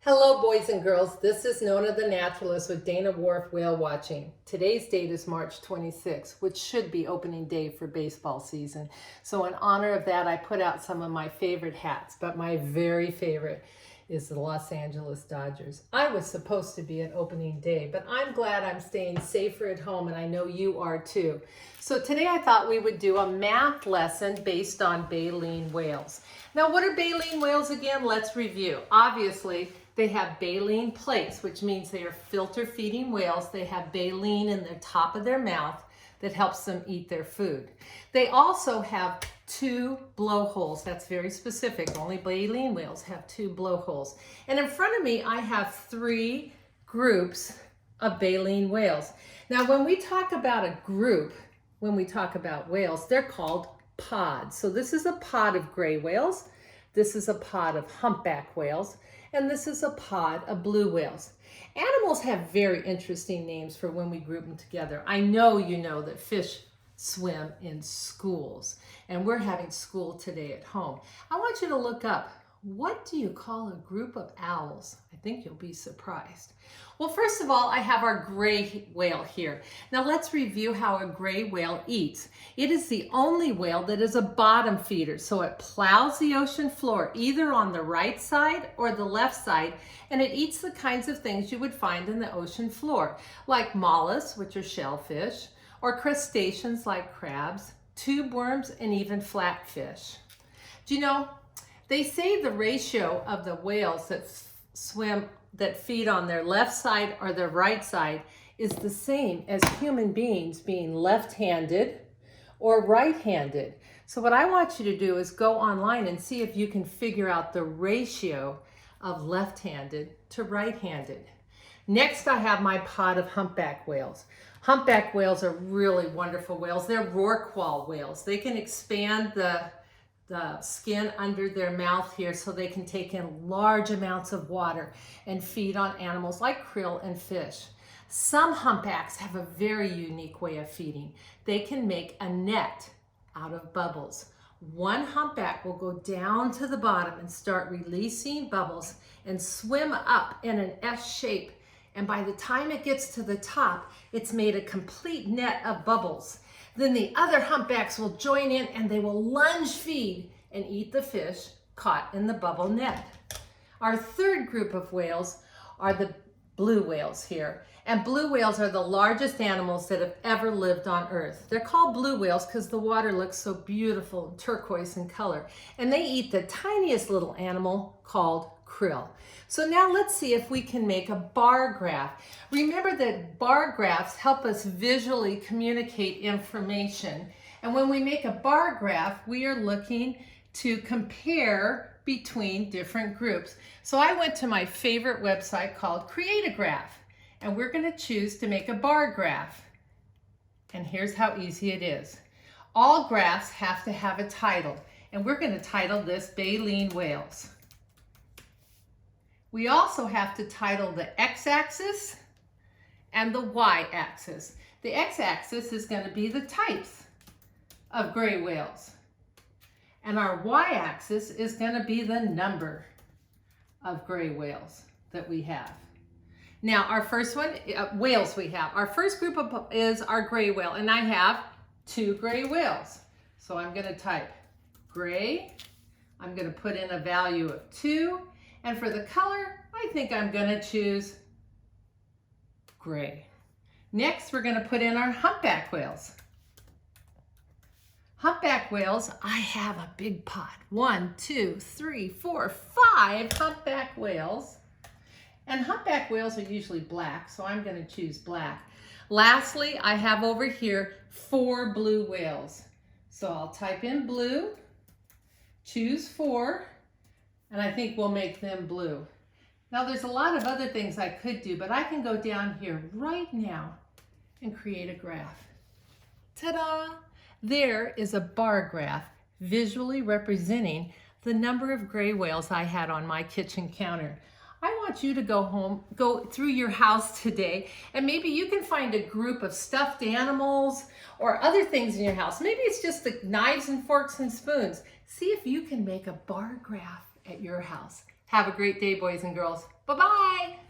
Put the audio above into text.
Hello boys and girls, this is Nona the Naturalist with Dana Wharf Whale Watching. Today's date is March 26th, which should be opening day for baseball season. So in honor of that, I put out some of my favorite hats, but my very favorite is the Los Angeles Dodgers. I was supposed to be at opening day, but I'm glad I'm staying safer at home, and I know you are too. So today I thought we would do a math lesson based on baleen whales. Now, what are baleen whales again? Let's review. Obviously, they have baleen plates, which means they are filter feeding whales. They have baleen in the top of their mouth that helps them eat their food. They also have two blowholes. That's very specific. Only baleen whales have two blowholes. And in front of me, I have three groups of baleen whales. Now, when we talk about a group, when we talk about whales, they're called pods. So this is a pod of gray whales. This is a pod of humpback whales. And this is a pod of blue whales. Animals have very interesting names for when we group them together. I know you know that fish swim in schools, and we're having school today at home. I want you to look up, what do you call a group of owls? I think you'll be surprised. Well, first of all, I have our gray whale here. Now let's review how a gray whale eats. It is the only whale that is a bottom feeder, so it plows the ocean floor either on the right side or the left side, and it eats the kinds of things you would find in the ocean floor, like mollusks, which are shellfish, or crustaceans like crabs, tube worms, and even flatfish. Do you know, they say the ratio of the whales that feed on their left side or their right side is the same as human beings being left-handed or right-handed. So what I want you to do is go online and see if you can figure out the ratio of left-handed to right-handed. Next, I have my pod of humpback whales. Humpback whales are really wonderful whales. They're rorqual whales. They can expand the skin under their mouth here so they can take in large amounts of water and feed on animals like krill and fish. Some humpbacks have a very unique way of feeding. They can make a net out of bubbles. One humpback will go down to the bottom and start releasing bubbles and swim up in an S shape. And by the time it gets to the top, it's made a complete net of bubbles. Then the other humpbacks will join in and they will lunge feed and eat the fish caught in the bubble net. Our third group of whales are the blue whales here. And blue whales are the largest animals that have ever lived on Earth. They're called blue whales because the water looks so beautiful and turquoise in color. And they eat the tiniest little animal called krill. So now let's see if we can make a bar graph. Remember that bar graphs help us visually communicate information. And when we make a bar graph, we are looking to compare between different groups. So I went to my favorite website called Create a Graph, and we're going to choose to make a bar graph. And here's how easy it is. All graphs have to have a title, and we're going to title this Baleen Whales. We also have to title the x-axis and the y-axis. The x-axis is going to be the types of gray whales. And our y-axis is going to be the number of gray whales that we have. Now, our first one, whales we have. Our first group is our gray whale, and I have two gray whales. So I'm going to type gray. I'm going to put in a value of 2. And for the color, I think I'm going to choose gray. Next, we're going to put in our humpback whales. Humpback whales, I have a big pot. 1, 2, 3, 4, 5 humpback whales. And humpback whales are usually black, so I'm going to choose black. Lastly, I have over here 4 blue whales. So I'll type in blue, choose 4, and I think we'll make them blue. Now there's a lot of other things I could do, but I can go down here right now and create a graph. Ta-da! There is a bar graph visually representing the number of gray whales I had on my kitchen counter. I want you to go through your house today, and maybe you can find a group of stuffed animals or other things in your house. Maybe it's just the knives and forks and spoons. See if you can make a bar graph at your house. Have a great day, boys and girls. Bye-bye.